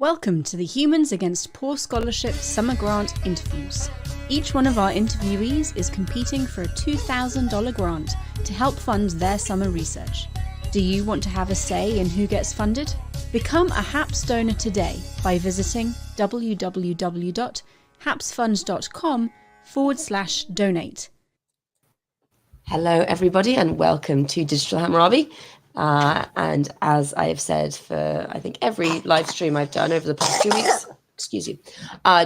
Welcome to the Humans Against Poor Scholarship Summer Grant Interviews. Each one of our interviewees is competing for a $2,000 grant to help fund their summer research. Do you want to have a say in who gets funded? Become a HAPS donor today by visiting www.hapsfund.com/donate. Hello, everybody, and welcome to Digital Hammurabi. And as I have said for, I think, every live stream I've done over the past 2 weeks,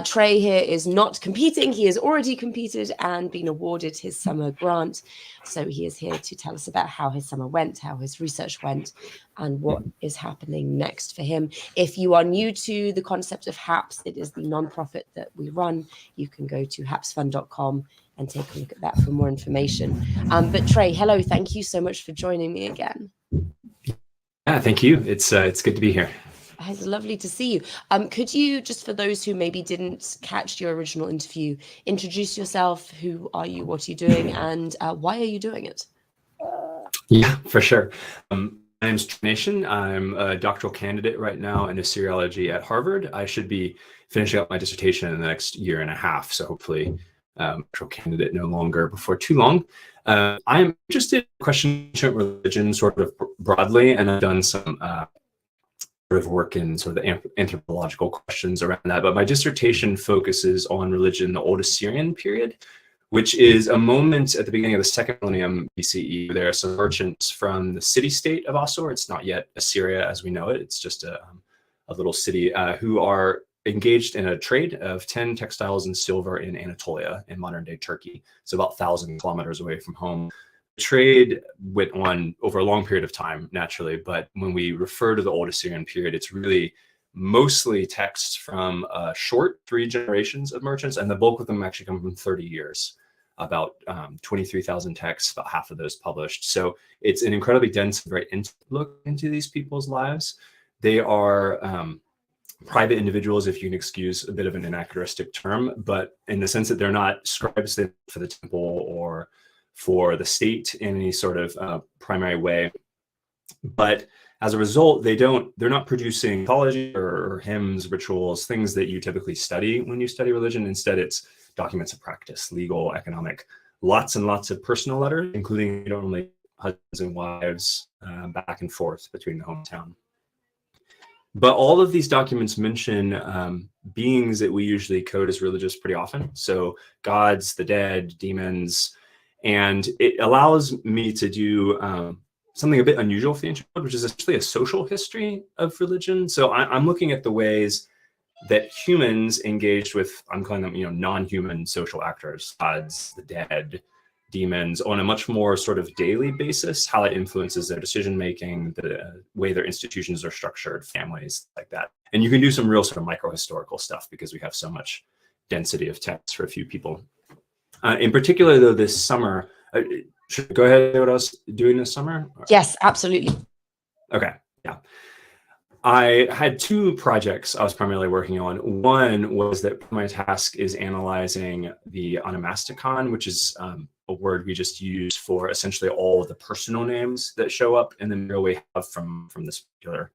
Trey here is not competing. He has already competed and been awarded his summer grant. So he is here to tell us about how his summer went, how his research went, and what is happening next for him. If you are new to the concept of HAPS, it is the nonprofit that we run. You can go to hapsfund.com and take a look at that for more information. But Trey, hello, thank you so much for joining me again. Yeah, thank you. It's good to be here. It's lovely to see you. Could you, just for those who maybe didn't catch your original interview, introduce yourself? Who are you? What are you doing? And why are you doing it? Yeah, for sure. My name's Trey. I'm a doctoral candidate right now in Assyriology at Harvard. I should be finishing up my dissertation in the next year and a half. So hopefully, doctoral candidate no longer before too long. I'm interested in questions of religion sort of broadly, and I've done some sort of work in sort of the anthropological questions around that. But my dissertation focuses on religion in the Old Assyrian period, which is a moment at the beginning of the second millennium BCE. There are some merchants from the city-state of Assur. It's not yet Assyria as we know it. It's just a little city who are engaged in a trade of 10 textiles and silver in Anatolia in modern-day Turkey. So about 1,000 kilometers away from home. Trade went on over a long period of time, naturally, but when we refer to the Old Assyrian period, it's really mostly texts from short 3 generations of merchants, and the bulk of them actually come from 30 years, about 23,000 texts, about half of those published. So it's an incredibly dense, very intimate look into these people's lives. They are private individuals, if you can excuse a bit of an anachronistic term, but in the sense that they're not scribes for the temple or for the state in any sort of primary way. But as a result, they're not producing mythology or hymns, rituals, things that you typically study when you study religion. Instead, it's documents of practice, legal, economic, lots and lots of personal letters, including only husbands and wives back and forth between the hometown. But all of these documents mention beings that we usually code as religious pretty often. So gods, the dead, demons. And it allows me to do something a bit unusual for the ancient world, which is actually a social history of religion. So I'm looking at the ways that humans engaged with, I'm calling them, non-human social actors, gods, the dead, demons, on a much more sort of daily basis, how it influences their decision-making, the way their institutions are structured, families, like that. And you can do some real sort of micro-historical stuff because we have so much density of text for a few people. In particular, though, this summer, should I go ahead and say what I was doing this summer? Yes, absolutely. Okay, yeah. I had 2 projects I was primarily working on. One was that my task is analyzing the onomasticon, which is a word we just use for essentially all of the personal names that show up in the material we have from this particular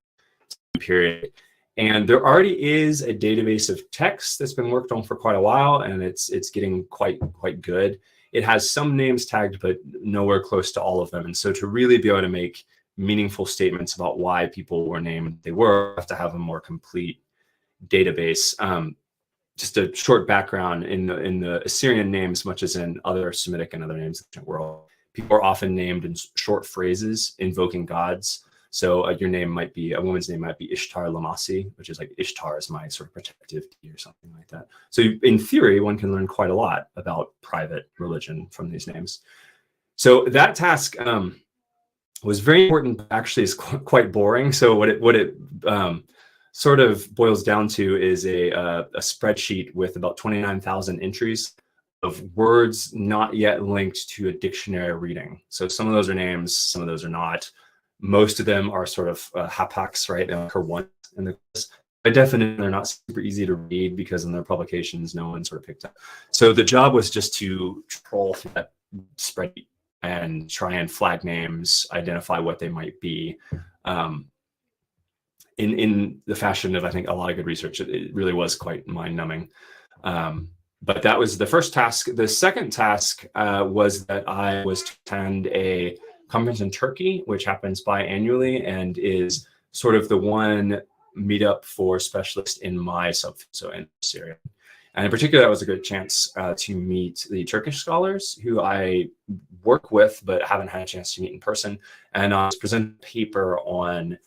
period. And there already is a database of text that's been worked on for quite a while, and it's getting quite good. It has some names tagged, but nowhere close to all of them. And so to really be able to make meaningful statements about why people were named they were, have to have a more complete database. Just a short background in the Assyrian names, much as in other Semitic and other names in the world, people are often named in short phrases invoking gods. So your name might be, a woman's name might be Ishtar Lamasi, which is like Ishtar is my sort of protective deity or something like that. So in theory, one can learn quite a lot about private religion from these names. So that task was very important, but actually is quite boring. So what it sort of boils down to is a spreadsheet with about 29,000 entries of words not yet linked to a dictionary reading. So some of those are names, some of those are not. Most of them are sort of hapax, right? They occur once in the course. By definition, they're not super easy to read because in their publications, no one sort of picked up. So the job was just to troll through that spreadsheet and try and flag names, identify what they might be. in the fashion of, I think, a lot of good research. It really was quite mind-numbing. But that was the first task. The second task was that I was to attend a conference in Turkey, which happens biannually and is sort of the one meetup for specialists in my subfield, so in Assyrian. And in particular, that was a good chance to meet the Turkish scholars who I work with, but haven't had a chance to meet in person. And I was presenting a paper on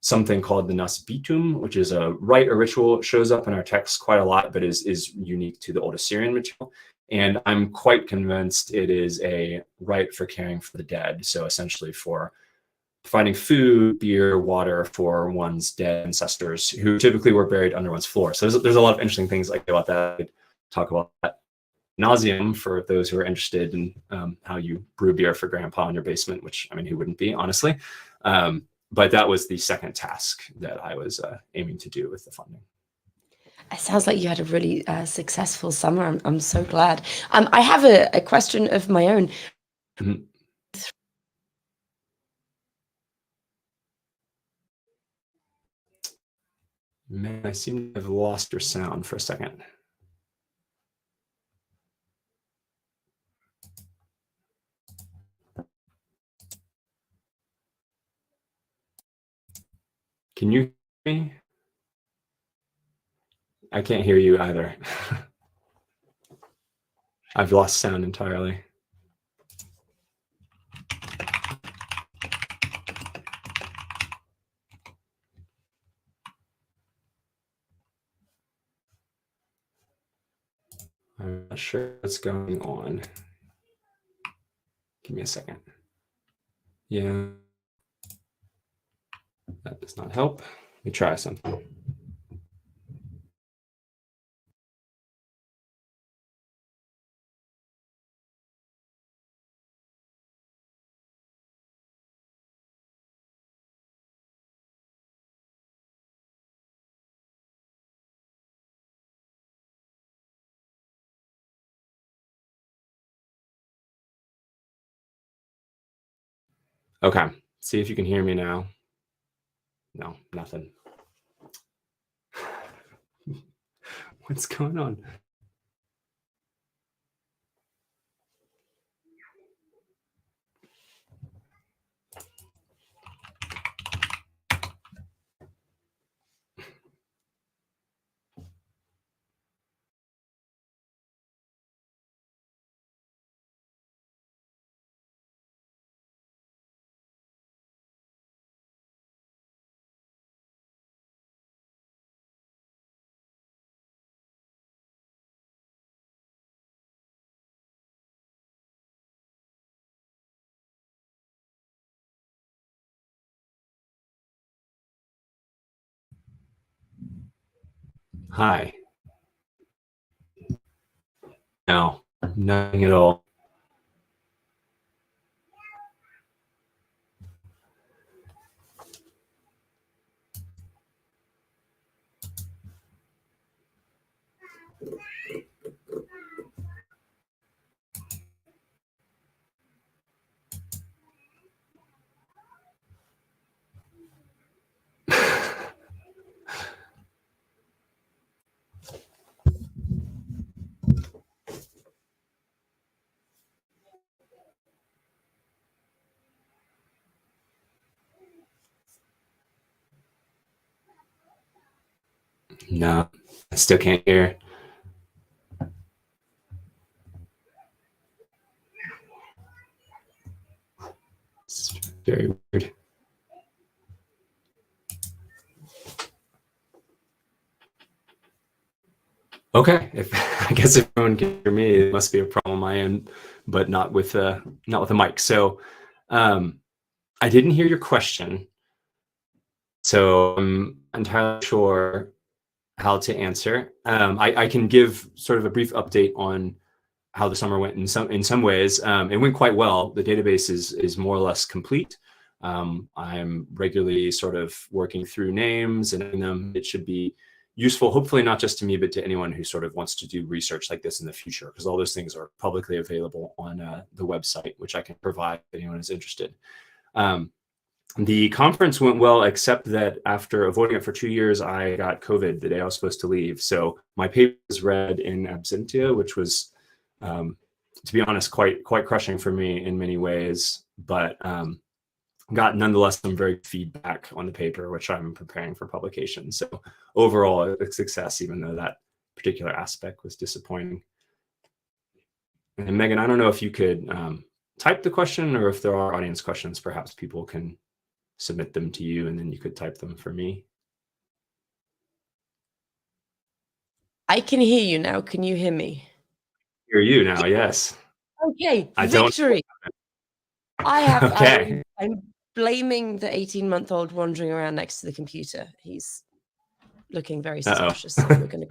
something called the Nasbitum, which is a rite or ritual. It shows up in our text quite a lot, but is unique to the Old Assyrian material. And I'm quite convinced it is a rite for caring for the dead. So essentially for providing food, beer, water for one's dead ancestors who typically were buried under one's floor. So there's a lot of interesting things like about that. I could talk about that nauseum for those who are interested in how you brew beer for grandpa in your basement, which, I mean, who wouldn't be, honestly? But that was the second task that I was aiming to do with the funding. It sounds like you had a really successful summer. I'm so glad. I have a question of my own. Mm-hmm. Man, I seem to have lost your sound for a second. Can you hear me? I can't hear you either. I've lost sound entirely. I'm not sure what's going on. Give me a second. Yeah, that does not help. Let me try something. Okay, see if you can hear me now. No, nothing. What's going on? Hi. No, nothing at all. No, I still can't hear. It's very weird. Okay, I guess if everyone can hear me, it must be a problem on my end, but not with the mic. So I didn't hear your question, so I'm entirely sure how to answer. I can give sort of a brief update on how the summer went in some ways. It went quite well. The database is more or less complete. I'm regularly sort of working through names and them. It should be useful, hopefully not just to me, but to anyone who sort of wants to do research like this in the future, because all those things are publicly available on the website, which I can provide if anyone is interested. The conference went well, except that after avoiding it for 2 years, I got COVID the day I was supposed to leave. So my paper was read in absentia, which was, to be honest, quite crushing for me in many ways. But got nonetheless some very good feedback on the paper, which I'm preparing for publication. So overall, a success, even though that particular aspect was disappointing. And Megan, I don't know if you could type the question, or if there are audience questions, perhaps people can submit them to you and then you could type them for me. I can hear you now. Can you hear me? Hear you now, yes. Okay, I victory. I have. Okay. I'm blaming the 18-month-old wandering around next to the computer. He's looking very suspicious. So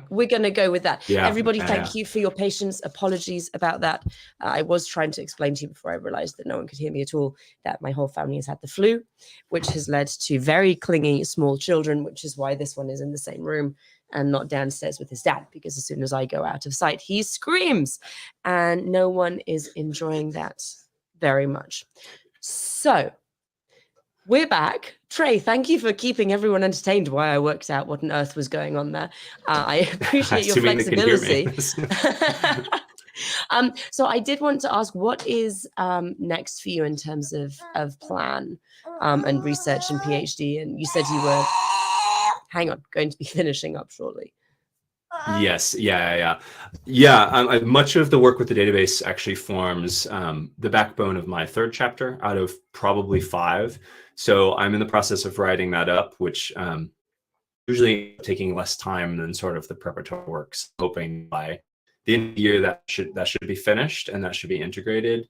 we're gonna go with that. Yeah, Everybody, thank you for your patience. Apologies about that. I was trying to explain to you before I realized that no one could hear me at all, that my whole family has had the flu, which has led to very clingy small children, which is why this one is in the same room and not downstairs with his dad, because as soon as I go out of sight, he screams, and no one is enjoying that very much. So we're back. Trey, thank you for keeping everyone entertained while I worked out what on earth was going on there. I appreciate your flexibility. So I did want to ask, what is next for you in terms of plan and research and PhD? And you said you were, going to be finishing up shortly. Yes. Yeah. Much of the work with the database actually forms the backbone of my third chapter out of probably 5. So I'm in the process of writing that up, which usually taking less time than sort of the preparatory works, hoping by the end of the year that should be finished and that should be integrated.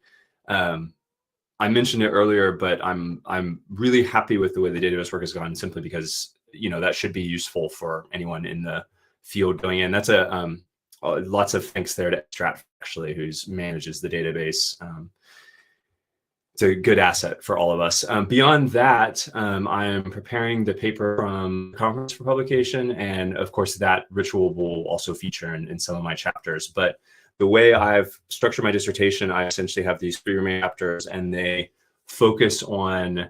I mentioned it earlier, but I'm really happy with the way the database work has gone, simply because, that should be useful for anyone in the field going in. That's lots of thanks there to Strat, actually, who manages the database. It's a good asset for all of us. Beyond that, I am preparing the paper from the conference for publication, and of course that ritual will also feature in some of my chapters. But the way I've structured my dissertation, I essentially have these 3 remaining chapters, and they focus on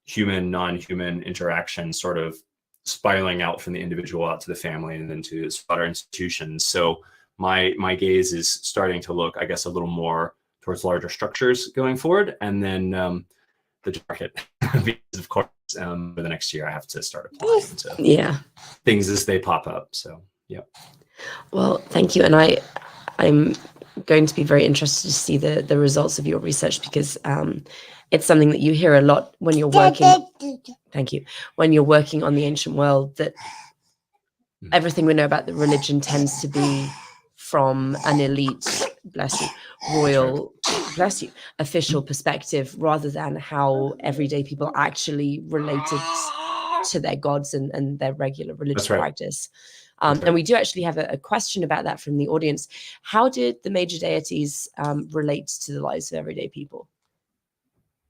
human, non-human interaction, sort of spiraling out from the individual out to the family and then to broader institutions. So my gaze is starting to look, I guess, a little more towards larger structures going forward, and then the market, because of course, for the next year I have to start applying to things as they pop up. So yeah. Well, thank you, and I'm going to be very interested to see the results of your research, because it's something that you hear a lot when you're working. Thank you. When you're working on the ancient world, that everything we know about the religion tends to be from an elite, bless you, royal, bless you, official perspective, rather than how everyday people actually related to their gods and their regular religious practice. And we do actually have a question about that from the audience. How did the major deities relate to the lives of everyday people?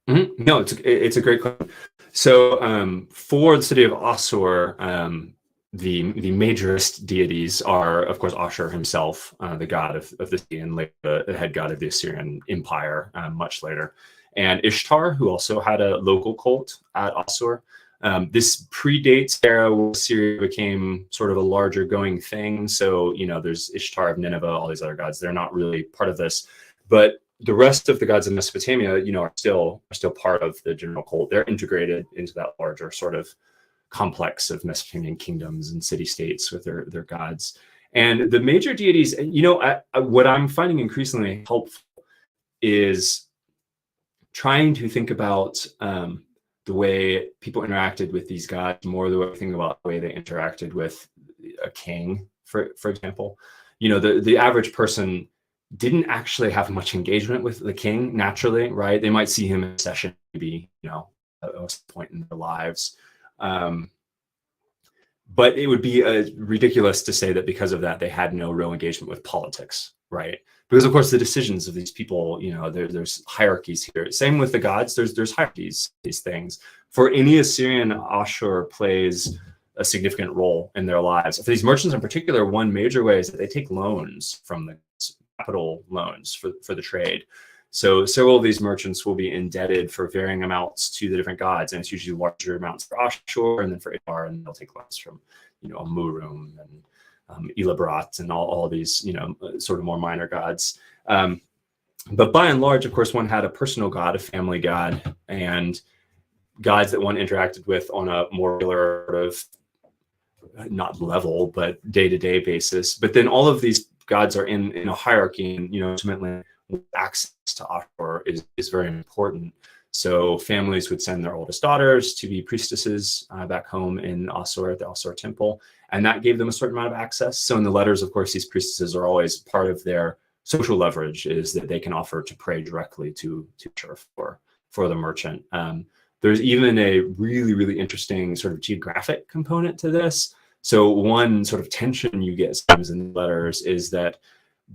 No, it's a great question. So for the city of Assur, the majorest deities are, of course, Ashur himself, the god of the sea, and later the head god of the Assyrian Empire, much later, and Ishtar, who also had a local cult at Assur. This predates the era where Assyria became sort of a larger going thing. So, there's Ishtar of Nineveh, all these other gods. They're not really part of this, but the rest of the gods in Mesopotamia, are still part of the general cult. They're integrated into that larger sort of complex of Mesopotamian kingdoms and city-states with their gods. And the major deities, what I'm finding increasingly helpful is trying to think about the way people interacted with these gods, more the way I think about the way they interacted with a king, for example. The average person didn't actually have much engagement with the king naturally, right? They might see him in a session, maybe, at a point in their lives. But it would be ridiculous to say that because of that, they had no real engagement with politics, right? Because of course the decisions of these people, there's hierarchies here. Same with the gods, there's hierarchies, these things. For any Assyrian, Ashur plays a significant role in their lives. For these merchants in particular, one major way is that they take loans from the capital loans for the trade. So several of these merchants will be indebted for varying amounts to the different gods, and it's usually larger amounts for Ashur, and then for Itar, and they'll take less from, Amurum and Elabrat and all these, sort of more minor gods. But by and large, of course, one had a personal god, a family god, and gods that one interacted with on a more regular sort of, not level, but day-to-day basis. But then all of these gods are in a hierarchy, and ultimately access to Ashur is very important. So families would send their oldest daughters to be priestesses back home in Assur at the Assur temple, and that gave them a certain amount of access. So in the letters, of course, these priestesses are always part of their social leverage, is that they can offer to pray directly to Ashur for the merchant. There's even a really, really interesting sort of geographic component to this. So one sort of tension you get sometimes in the letters is that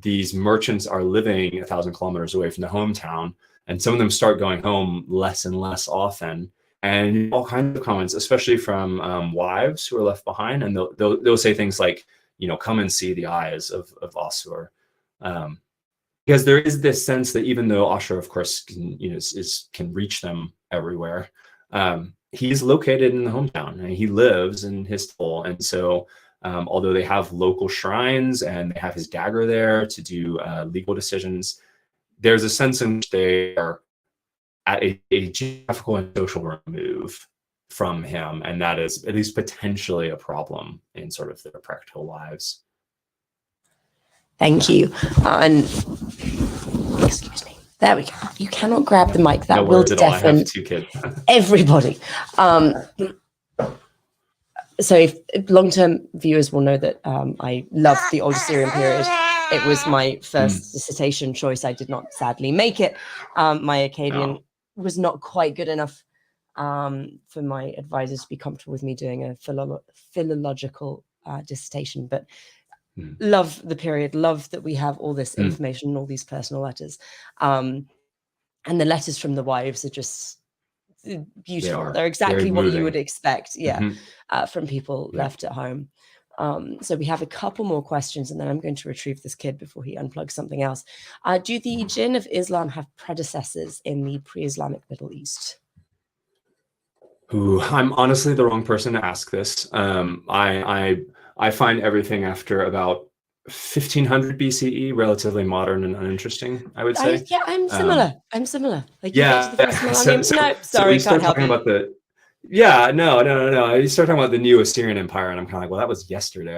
these merchants are living 1,000 kilometers away from the hometown, and some of them start going home less and less often. And all kinds of comments, especially from wives who are left behind, and they'll say things like, come and see the eyes of Assur. Because there is this sense that even though Ashur, of course, can reach them everywhere, he's located in the hometown and he lives in his temple. And so, although they have local shrines and they have his dagger there to do legal decisions, there's a sense in which they are at a geographical and social remove from him, and that is at least potentially a problem in sort of their practical lives. Thank you. And excuse me. There we go. You cannot grab the mic. That will deafen I have 2 kids. Everybody. So if long-term viewers will know that I loved the Old Assyrian period. It was my first dissertation choice. I did not sadly make it. My Akkadian was not quite good enough for my advisors to be comfortable with me doing a philological dissertation, but love the period, love that we have all this information and all these personal letters. And the letters from the wives are just beautiful. They're exactly what you would expect, from people left at home. So we have a couple more questions, and then I'm going to retrieve this kid before he unplugs something else. Do the jinn of Islam have predecessors in the pre-Islamic Middle East? Ooh, I'm honestly the wrong person to ask this. I find everything after about 1500 BCE relatively modern and uninteresting, I would say. I'm similar. Like, sorry, can't help you. About the no. You start talking about the new Assyrian Empire, and I'm kind of like, well, that was yesterday.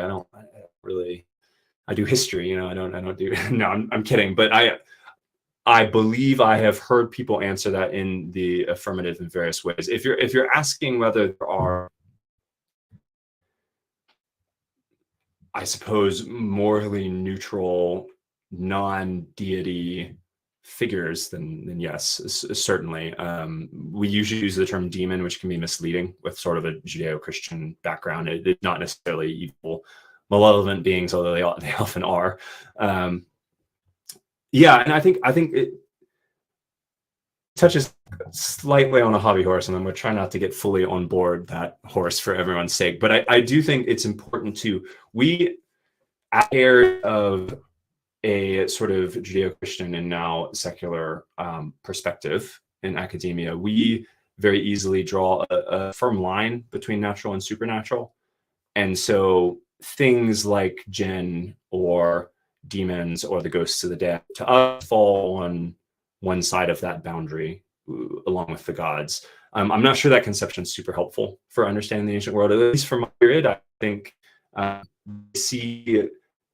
I do history, I don't do. No, I'm kidding, but I believe I have heard people answer that in the affirmative in various ways. If you're asking whether there are, I suppose, morally neutral, non-deity figures, then yes, certainly. We usually use the term demon, which can be misleading with sort of a Judeo-Christian background. It's not necessarily evil, malevolent beings, although they often are. And I think it touches slightly on a hobby horse, and I'm going to try not to get fully on board that horse for everyone's sake. But I do think it's important we, at heirs of a sort of Judeo-Christian and now secular perspective in academia, we very easily draw a firm line between natural and supernatural. And so things like jinn or demons or the ghosts of the dead, to us, fall on one side of that boundary along with the gods. I'm not sure that conception is super helpful for understanding the ancient world, at least from my period. I think see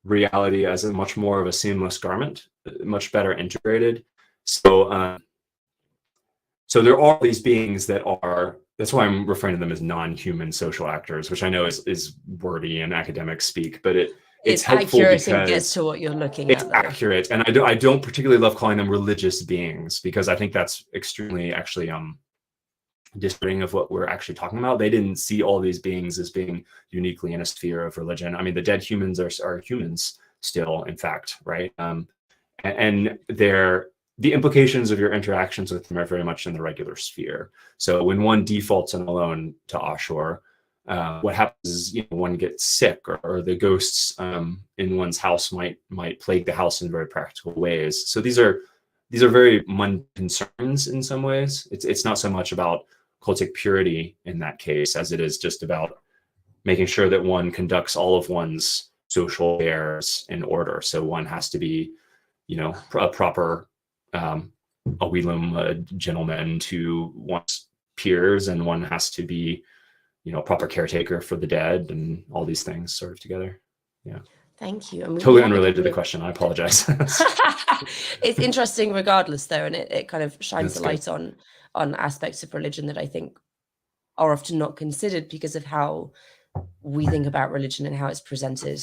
reality as a much more of a seamless garment, much better integrated. So there are these beings that are, that's why I'm referring to them as non-human social actors, which I know is wordy and academic speak, but it's accurate and gets to what you're looking at. It's accurate, and I don't particularly love calling them religious beings, because I think that's extremely actually disparaging of what we're actually talking about. They didn't see all these beings as being uniquely in a sphere of religion. I mean, the dead humans are humans still, in fact, right? And the implications of your interactions with them are very much in the regular sphere. So when one defaults and alone to Ashur, what happens is, one gets sick, or the ghosts in one's house might plague the house in very practical ways. So these are these are very mundane concerns in some ways. It's not so much about cultic purity in that case as it is just about making sure that one conducts all of one's social affairs in order. So one has to be, a proper a Wheelum, a gentleman to one's peers, and one has to be, a proper caretaker for the dead, and all these things sort of together. Yeah. Thank you. I mean, totally unrelated to the question. I apologize. It's interesting regardless, though, and it kind of shines That's a light on aspects of religion that I think are often not considered because of how we think about religion and how it's presented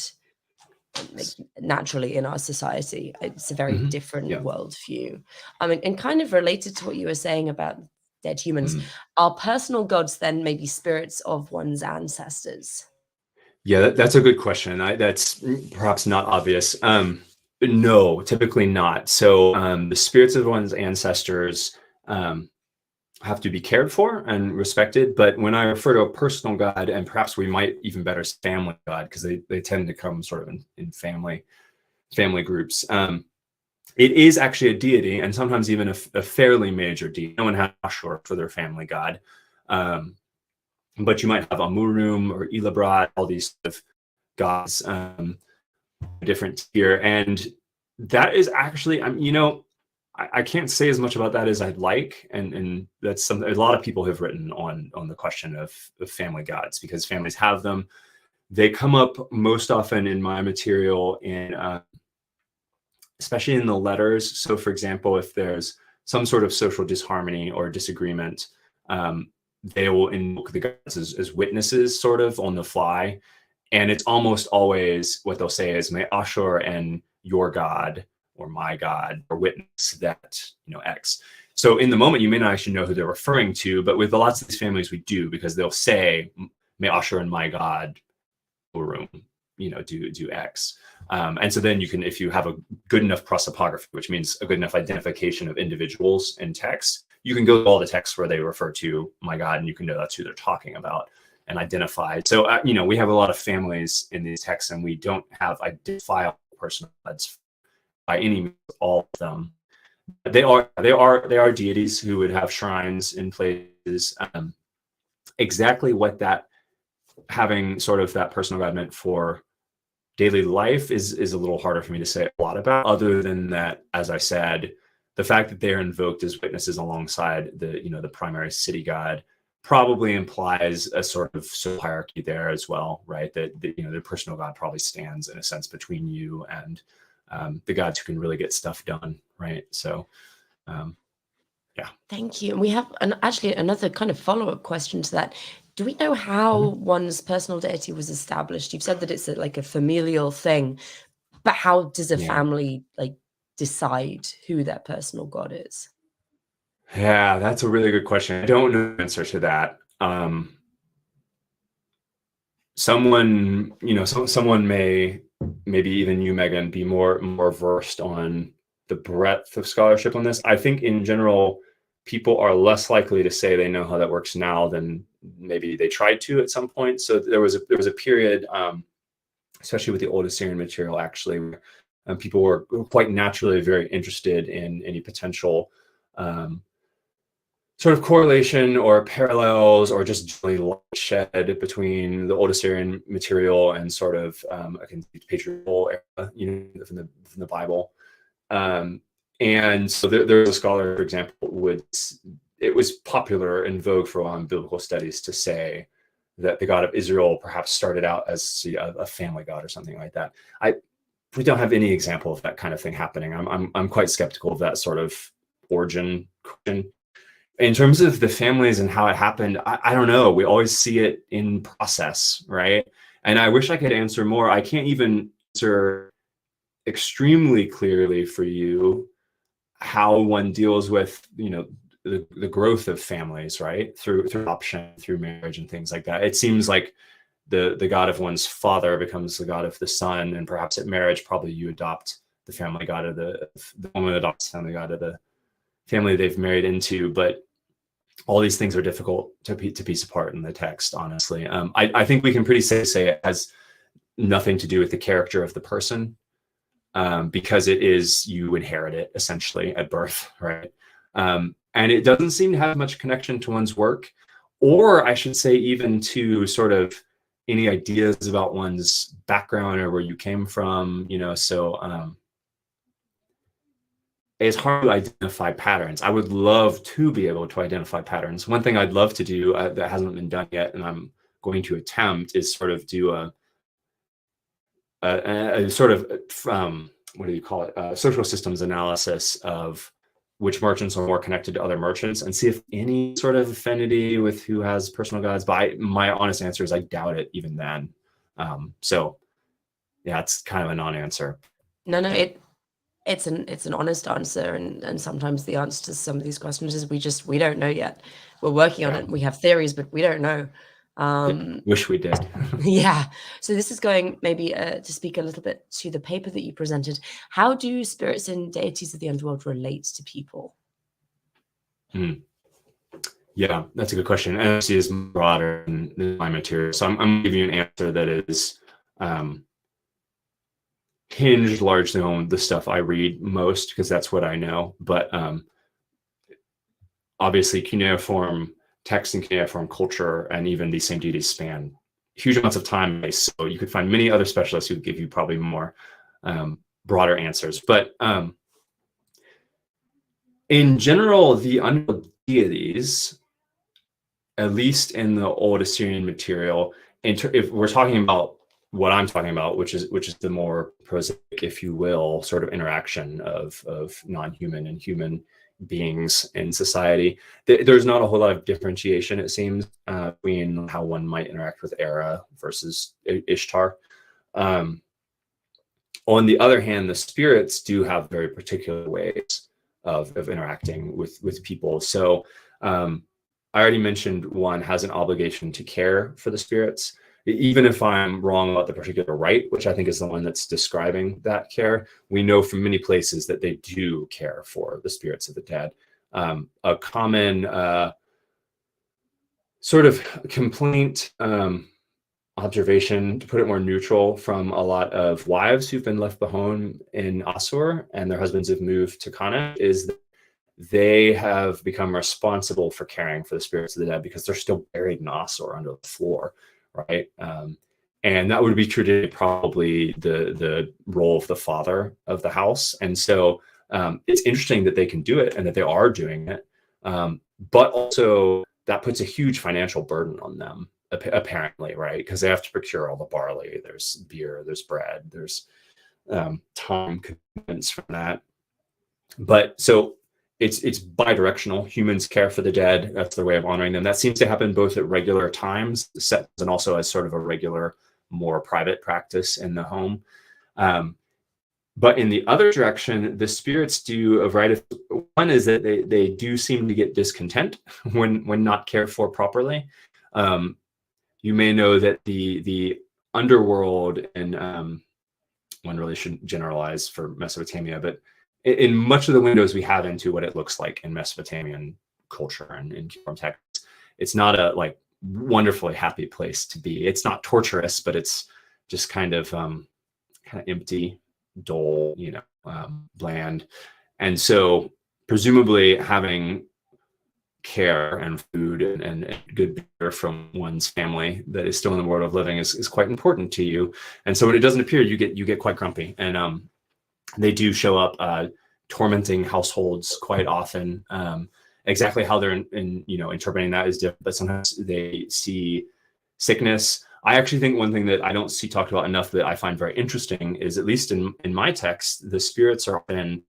naturally in our society. It's a very different worldview. I mean, and kind of related to what you were saying about dead humans, are personal gods then maybe spirits of one's ancestors? Yeah, that's a good question. That's perhaps not obvious. No, typically not. So the spirits of one's ancestors have to be cared for and respected. But when I refer to a personal God, and perhaps we might even better say family God, because they tend to come sort of in family groups. It is actually a deity, and sometimes even a fairly major deity. No one has Ashur for their family God. But you might have Amurum or Ilabrat, all these sort of gods, different tier. And that is actually, I can't say as much about that as I'd like. And that's something a lot of people have written on the question of family gods, because families have them. They come up most often in my material especially in the letters. So for example, if there's some sort of social disharmony or disagreement, they will invoke the gods as witnesses sort of on the fly. And it's almost always what they'll say is, may Ashur and your God or my God or witness that, X. So in the moment, you may not actually know who they're referring to, but with lots of these families, we do, because they'll say, may Ashur and my God do X. And so then you can, if you have a good enough prosopography, which means a good enough identification of individuals in text, you can go to all the texts where they refer to my God, and you can know that's who they're talking about and identify. So, we have a lot of families in these texts, and we don't have identifiable personal gods by any means, all of them. They are deities who would have shrines in places. Exactly what that having sort of that personal God meant for daily life is a little harder for me to say a lot about, other than that, as I said, the fact that they're invoked as witnesses alongside the primary city god probably implies a sort of hierarchy there as well, right? That the personal God probably stands in a sense between you and the gods who can really get stuff done, right? So, yeah. Thank you. And we have actually another kind of follow-up question to that. Do we know how one's personal deity was established? You've said that it's like a familial thing, but how does a family decide who their personal God is? Yeah, that's a really good question. I don't know the answer to that. Someone may, maybe even you, Megan, be more versed on the breadth of scholarship on this. I think in general, people are less likely to say they know how that works now than maybe they tried to at some point. So there was a period, especially with the old Assyrian material, actually, where people were quite naturally very interested in any potential sort of correlation or parallels, or just generally light shed between the old Assyrian material and sort of patriarchal era, from the Bible. And so there's a scholar, for example, it was popular in vogue for a while in biblical studies to say that the God of Israel perhaps started out as a family god or something like that. We don't have any example of that kind of thing happening. I'm quite skeptical of that sort of origin question. In terms of the families and how it happened, I don't know. We always see it in process, right? And I wish I could answer more. I can't even answer extremely clearly for you how one deals with, the growth of families, right? Through adoption, through marriage and things like that. It seems like the God of one's father becomes the God of the son, and perhaps at marriage, probably you adopt the family God of the woman adopts the family God of the family they've married into. But all these things are difficult to piece apart in the text, honestly. I think we can pretty safely say it has nothing to do with the character of the person. because you inherit it essentially at birth, right? And it doesn't seem to have much connection to one's work, or I should say even to sort of any ideas about one's background or where you came from, so it's hard to identify patterns. I would love to be able to identify patterns. One thing I'd love to do that hasn't been done yet, and I'm going to attempt, is sort of do a sort of what do you call it? Social systems analysis of which merchants are more connected to other merchants, and see if any sort of affinity with who has personal gods. But my honest answer is I doubt it even then. So yeah, it's kind of a non-answer. No, it's an honest answer, and sometimes the answer to some of these questions is we don't know yet. We're working on it. We have theories, but we don't know. Wish we did. Yeah. So this is going maybe to speak a little bit to the paper that you presented. How do spirits and deities of the underworld relate to people? Yeah, that's a good question. NFC is broader than my material, so I'm going to give you an answer that is hinged largely on the stuff I read most, because that's what I know. But obviously, cuneiform text and cuneiform culture and even these same deities span huge amounts of time. So you could find many other specialists who would give you probably more broader answers. But in general, the underworld deities, at least in the old Assyrian material, if we're talking about what I'm talking about, which is the more prosaic, if you will, sort of interaction of non-human and human beings in society, there's not a whole lot of differentiation, it seems, between how one might interact with Era versus Ishtar. On the other hand, the spirits do have very particular ways of interacting with people. So I already mentioned one has an obligation to care for the spirits. Even if I'm wrong about the particular rite, which I think is the one that's describing that care, we know from many places that they do care for the spirits of the dead. A common sort of complaint, observation, to put it more neutral, from a lot of wives who've been left behind in Assur and their husbands have moved to Kana, is that they have become responsible for caring for the spirits of the dead because they're still buried in Assur under the floor. Right. And that would be traditionally probably the role of the father of the house. And so it's interesting that they can do it and that they are doing it. But also that puts a huge financial burden on them, apparently, right? Because they have to procure all the barley, there's beer, there's bread, there's time commitments from that. But so it's bi-directional. Humans care for the dead. That's their way of honoring them. That seems to happen both at regular times and also as sort of a regular, more private practice in the home. But in the other direction, the spirits do a variety of, one is that they do seem to get discontent when not cared for properly. You may know that the underworld, and one really shouldn't generalize for Mesopotamia, but in much of the windows we have into what it looks like in Mesopotamian culture and in cuneiform texts, it's not a like wonderfully happy place to be. It's not torturous, but it's just kind of empty, dull, bland. And so presumably having care and food and good beer from one's family that is still in the world of living is quite important to you. And so when it doesn't appear, you get quite grumpy. And they do show up tormenting households quite often. Exactly how they're interpreting that is different, but sometimes they see sickness. I actually think one thing that I don't see talked about enough that I find very interesting is, at least in my text, the spirits are often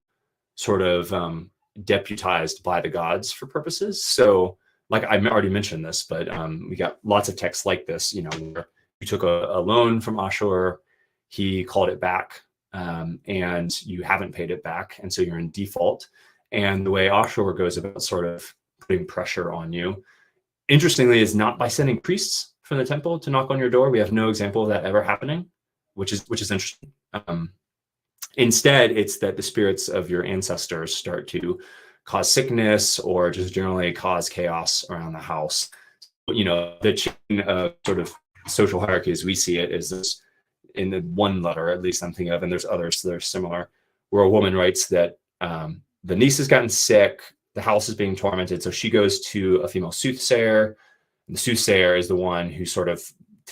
sort of deputized by the gods for purposes. So like I already mentioned this, but we got lots of texts like this, where you took a loan from Ashur, he called it back, and you haven't paid it back, and so you're in default. And the way Ashur goes about sort of putting pressure on you, interestingly, is not by sending priests from the temple to knock on your door. We have no example of that ever happening, which is interesting. Instead, it's that the spirits of your ancestors start to cause sickness or just generally cause chaos around the house. The chain of sort of social hierarchy as we see it is this in the one letter, at least I'm thinking of, and there's others that are similar, where a woman writes that the niece has gotten sick, the house is being tormented, so she goes to a female soothsayer. And the soothsayer is the one who sort of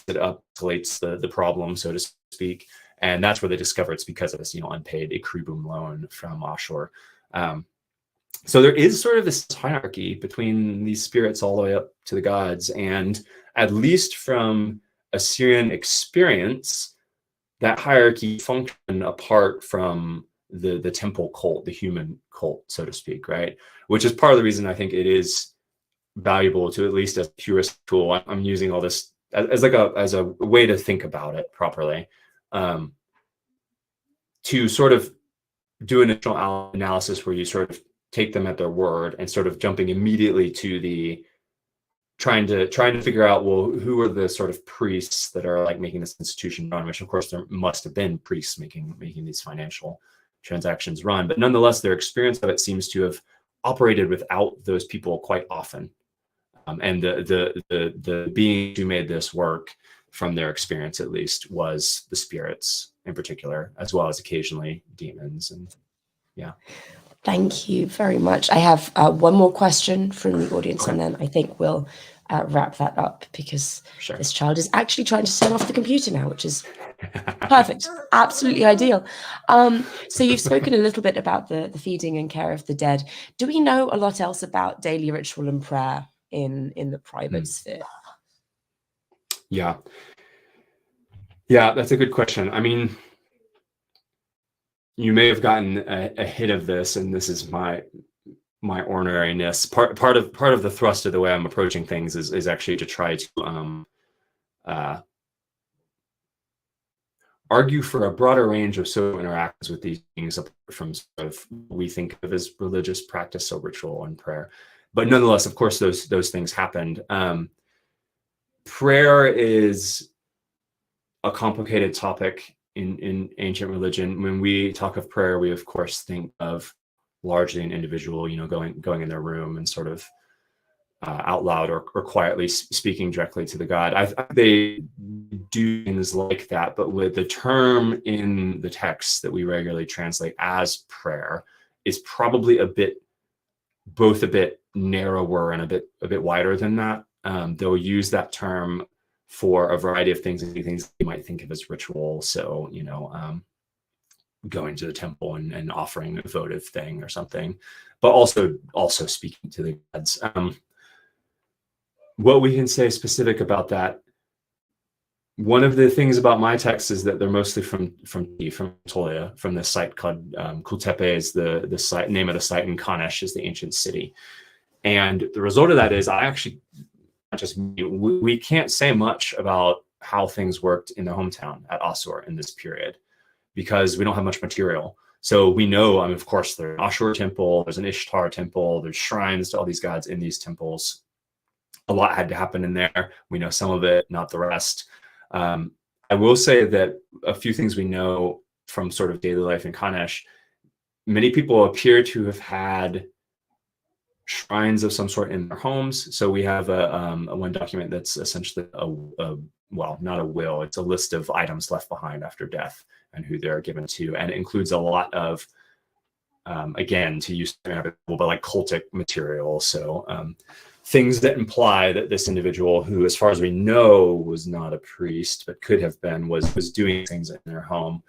escalates the problem, so to speak. And that's where they discover it's because of this, unpaid Ikribum loan from Ashur. So there is sort of this hierarchy between these spirits all the way up to the gods. And at least from Assyrian experience, that hierarchy functioned apart from the temple cult, the human cult, so to speak, right? Which is part of the reason I think it is valuable to, at least as a heuristic tool. I'm using all this as a way to think about it properly, to sort of do an initial analysis where you sort of take them at their word and sort of jumping immediately to the trying to figure out, well, who are the sort of priests that are like making this institution run, which of course there must have been priests making these financial transactions run, but nonetheless their experience of it seems to have operated without those people quite often. And the being who made this work, from their experience at least, was the spirits in particular, as well as occasionally demons. And yeah. Thank you very much. I have one more question from the audience, and then I think we'll wrap that up, because this child is actually trying to turn off the computer now, which is perfect, absolutely ideal. So you've spoken a little bit about the feeding and care of the dead. Do we know a lot else about daily ritual and prayer in the private sphere? Yeah, that's a good question. I mean, you may have gotten a hit of this, and this is my ordinariness. Part of the thrust of the way I'm approaching things is actually to try to argue for a broader range of social interactions with these things, apart from sort of what we think of as religious practice, so ritual and prayer. But nonetheless, of course, those things happened. Prayer is a complicated topic in ancient religion. When we talk of prayer, we of course think of largely an individual, going in their room and sort of out loud or quietly speaking directly to the god. They do things like that, but with the term in the text that we regularly translate as prayer is probably both a bit narrower and a bit wider than that. They'll use that term for a variety of things you might think of as ritual. So, going to the temple and offering a votive thing or something, but also speaking to the gods. What we can say specific about that, one of the things about my texts is that they're mostly from Anatolia, from this site called Kultepe is the site name of the site, and Kanesh is the ancient city. And the result of that is we can't say much about how things worked in the hometown at Assur in this period, because we don't have much material. So we know, of course, there's an Ashur temple, there's an Ishtar temple, there's shrines to all these gods in these temples. A lot had to happen in there. We know some of it, not the rest. I will say that a few things we know from sort of daily life in Kanesh, many people appear to have had shrines of some sort in their homes. So we have a one document that's essentially not a will, it's a list of items left behind after death and who they're given to. And it includes a lot of, again, to use but like cultic material. So things that imply that this individual, who, as far as we know, was not a priest, but could have been, was doing things in their home.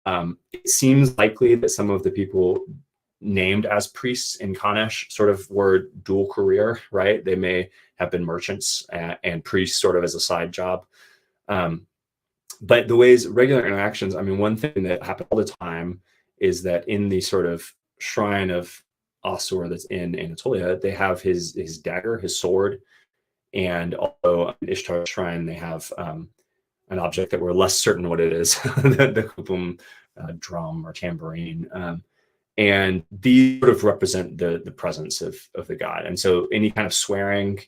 It seems likely that some of the people named as priests in Kanesh sort of were dual career, right? They may have been merchants and priests sort of as a side job. But the ways, regular interactions, one thing that happened all the time is that in the sort of shrine of Assur that's in Anatolia, they have his dagger, his sword, and also in Ishtar's shrine, they have an object that we're less certain what it is, the kupum drum or tambourine. And these sort of represent the presence of the god. And so any kind of swearing,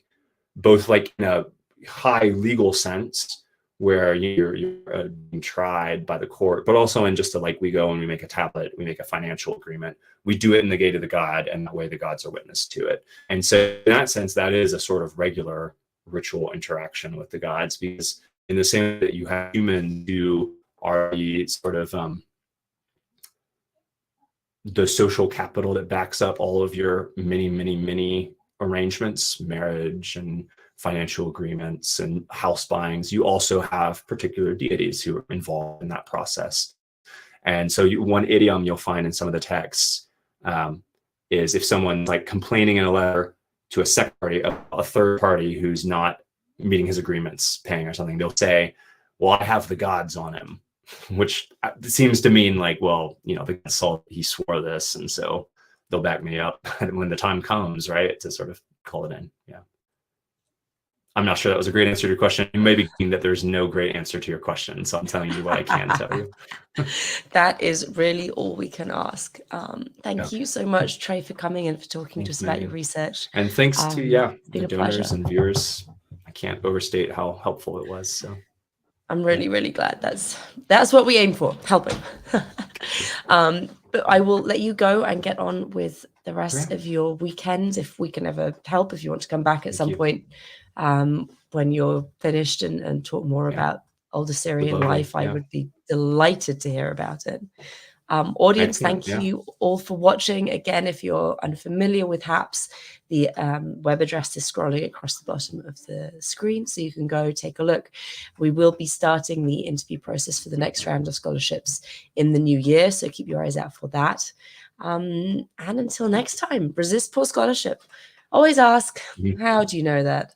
both like in a high legal sense, where you're being tried by the court, but also in just we go and we make a tablet, we make a financial agreement, we do it in the gate of the god, and that way the gods are witness to it. And so in that sense, that is a sort of regular ritual interaction with the gods, because in the same way that you have humans do are the sort of the social capital that backs up all of your many arrangements, marriage and financial agreements and house buyings. You also have particular deities who are involved in that process. And so one idiom you'll find in some of the texts is if someone's like complaining in a letter to a second party, a third party who's not meeting his agreements, paying or something, they'll say, well, I have the gods on him, which seems to mean like, well, you know, the God saw he swore this, and so they'll back me up when the time comes, right, to sort of call it in. Yeah. I'm not sure that was a great answer to your question. You may be thinking that there's no great answer to your question, so I'm telling you what I can tell you. That is really all we can ask. Thank you so much, Trey, for coming and for talking to us about your research. And thanks to the donors pleasure. and viewers. I can't overstate how helpful it was. So I'm really glad. That's what we aim for, helping. But I will let you go and get on with the rest of your weekend. If we can ever help, if you want to come back at some point when you're finished and talk more about old Assyrian life, I would be delighted to hear about it. Audience, thank you all for watching. Again, if you're unfamiliar with haps, the web address is scrolling across the bottom of the screen, so you can go take a look. We will be starting the interview process for the next round of scholarships in the new year, so keep your eyes out for that. And until next time, resist poor scholarship. Always ask, how do you know that?